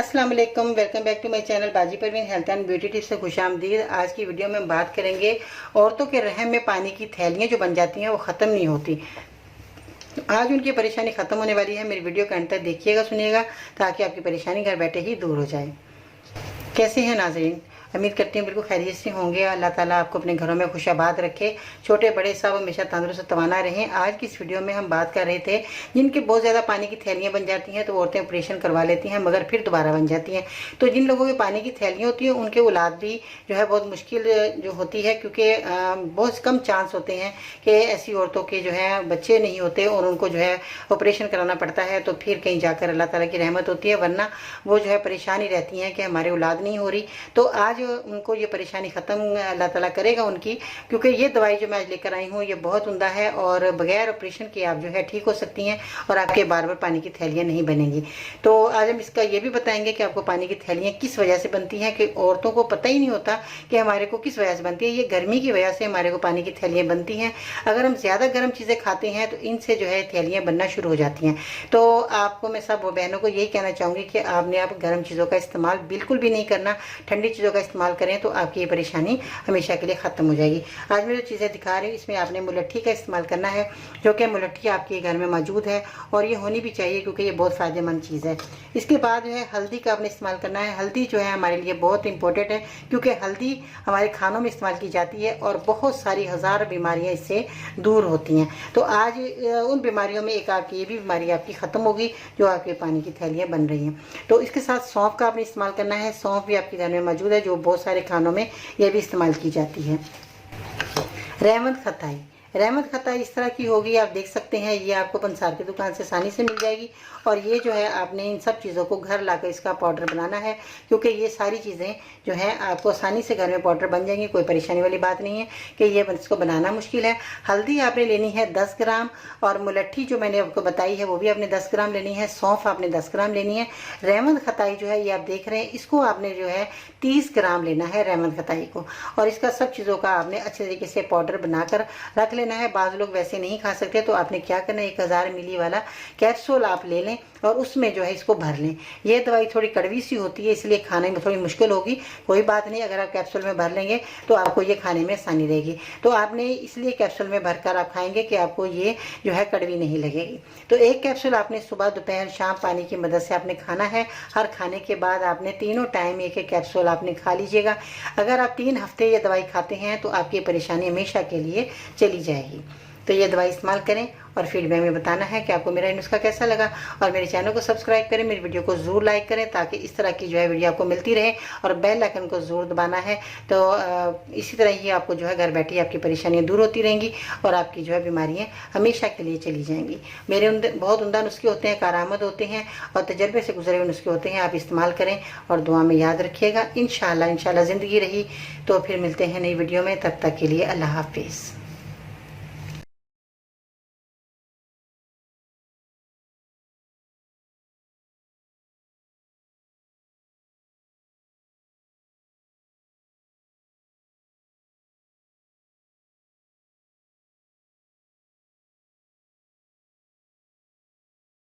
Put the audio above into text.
अस्सलाम वालेकुम, welcome back to my channel Baji Parveen health and beauty tips से खुशामदीद। आज की वीडियो में हम बात करेंगे औरतों के रहम में पानी की थैलियाँ जो बन जाती हैं वो ख़त्म नहीं होती। आज उनकी परेशानी ख़त्म होने वाली है। मेरी वीडियो के अंत तक देखिएगा, सुनिएगा, ताकि आपकी परेशानी घर बैठे ही दूर हो जाए। कैसे हैं नाज़रीन? उम्मीद करती हूँ बिल्कुल खैरियत से होंगे। अल्लाह ताला आपको अपने घरों में खुशाबाद रखे, छोटे बड़े सब हमेशा तंदुरुस्त तवाना रहें। आज की इस वीडियो में हम बात कर रहे थे जिनके बहुत ज़्यादा पानी की थैलियाँ बन जाती हैं तो औरतें ऑपरेशन करवा लेती हैं मगर फिर दोबारा बन जाती हैं। तो जिन लोगों के पानी की थैलियाँ होती हैं उनके औलाद भी जो है बहुत मुश्किल जो होती है, क्योंकि बहुत कम चांस होते हैं कि ऐसी औरतों के जो है बच्चे नहीं होते और उनको जो है ऑपरेशन कराना पड़ता है। तो फिर कहीं जाकर अल्लाह ताला की रहमत होती है, वरना वो जो है परेशानी रहती हैं कि हमारे औलाद नहीं हो रही। तो आज उनको ये परेशानी ख़त्म अल्लाह ताला करेगा उनकी, क्योंकि ये दवाई जो मैं आज लेकर आई हूँ ये बहुत उम्दा है और बगैर ऑपरेशन के आप जो है ठीक हो सकती हैं और आपके बार बार पानी की थैलियाँ नहीं बनेंगी। तो आज हम इसका ये भी बताएंगे कि आपको पानी की थैलियाँ किस वजह से बनती हैं, कि औरतों को पता ही नहीं होता कि हमारे को किस वजह से बनती है। ये गर्मी की वजह से हमारे को पानी की थैलियाँ बनती हैं। अगर हम ज़्यादा गर्म चीज़ें खाते हैं तो इनसे जो है थैलियाँ बनना शुरू हो जाती हैं। तो आपको मैं सब बहनों को यही कहना चाहूँगी कि आपने आप गर्म चीज़ों का इस्तेमाल बिल्कुल भी नहीं करना, ठंडी चीज़ों का इस्तेमाल करें तो आपकी ये परेशानी हमेशा के लिए ख़त्म हो जाएगी। आज मैं जो चीज़ें दिखा रही हूँ इसमें आपने मुलट्ठी का इस्तेमाल करना है, जो कि मुलट्ठी आपके घर में मौजूद है और ये होनी भी चाहिए क्योंकि ये बहुत फ़ायदेमंद चीज़ है। इसके बाद जो है हल्दी का आपने इस्तेमाल करना है। हल्दी जो है हमारे लिए बहुत इंपॉर्टेंट है, क्योंकि हल्दी हमारे खानों में इस्तेमाल की जाती है और बहुत सारी हज़ार बीमारियाँ इससे दूर होती हैं। तो आज उन बीमारियों में एक आपकी ये भी बीमारी आपकी ख़त्म होगी जो आपके पानी की थैलियाँ बन रही हैं। तो इसके साथ सौंफ का आपने इस्तेमाल करना है। सौंफ भी आपके घर में मौजूद है, जो बहुत सारे खानों में यह भी इस्तेमाल की जाती है। रेवंद खताई, रेवंद खताई इस तरह की होगी, आप देख सकते हैं। ये आपको पंसार की दुकान से आसानी से मिल जाएगी और ये जो है आपने इन सब चीज़ों को घर लाकर इसका पाउडर बनाना है, क्योंकि ये सारी चीज़ें जो है आपको आसानी से घर में पाउडर बन जाएंगी। कोई परेशानी वाली बात नहीं है कि ये इसको बनाना मुश्किल है। हल्दी आपने लेनी है 10 ग्राम और मुलट्ठी जो मैंने आपको बताई है वो भी आपने 10 ग्राम लेनी है। सौंफ आपने 10 ग्राम लेनी है। रेवंद खताई जो है ये आप देख रहे हैं, इसको आपने जो है 30 ग्राम लेना है रेवंद खताई को, और इसका सब चीज़ों का आपने अच्छे तरीके से पाउडर बनाकर रख लेना है। बाज़ लोग वैसे नहीं खा सकते तो आपने क्या करना है, 1000 मिली वाला कैप्सूल आप ले लें और उसमें जो है इसको भर लें। ये दवाई थोड़ी कड़वी सी होती है इसलिए खाने में थोड़ी मुश्किल होगी, कोई बात नहीं, अगर आप कैप्सूल में भर लेंगे तो आपको ये खाने में आसानी रहेगी। तो आपने इसलिए कैप्सूल में भरकर आप खाएंगे कि आपको ये जो है कड़वी नहीं लगेगी। तो एक कैप्सूल आपने सुबह दोपहर शाम पानी की मदद से आपने खाना है। हर खाने के बाद आपने तीनों टाइम एक एक कैप्सूल आपने खा लीजिएगा। अगर आप 3 हफ्ते ये दवाई खाते हैं तो आपकी परेशानी हमेशा के लिए चली जाएगी। तो ये दवाई इस्तेमाल करें और फीडबैक में बताना है कि आपको मेरा ये नुस्खा कैसा लगा, और मेरे चैनल को सब्सक्राइब करें, मेरी वीडियो को ज़रूर लाइक करें ताकि इस तरह की जो है वीडियो आपको मिलती रहे, और बेल आइकन को ज़रूर दबाना है। तो इसी तरह ही आपको जो है घर बैठे आपकी परेशानियाँ दूर होती रहेंगी और आपकी जो है बीमारियाँ हमेशा के लिए चली जाएंगी। मेरे बहुत उम्दा नुस्खे होते हैं, कारआमद होते हैं और तजर्बे से गुजरे हुए नुस्खे होते हैं। आप इस्तेमाल करें और दुआ में याद रखिएगा। इंशाल्लाह ज़िंदगी रही तो फिर मिलते हैं नई वीडियो में। तब तक के लिए अल्लाह हाफिज़।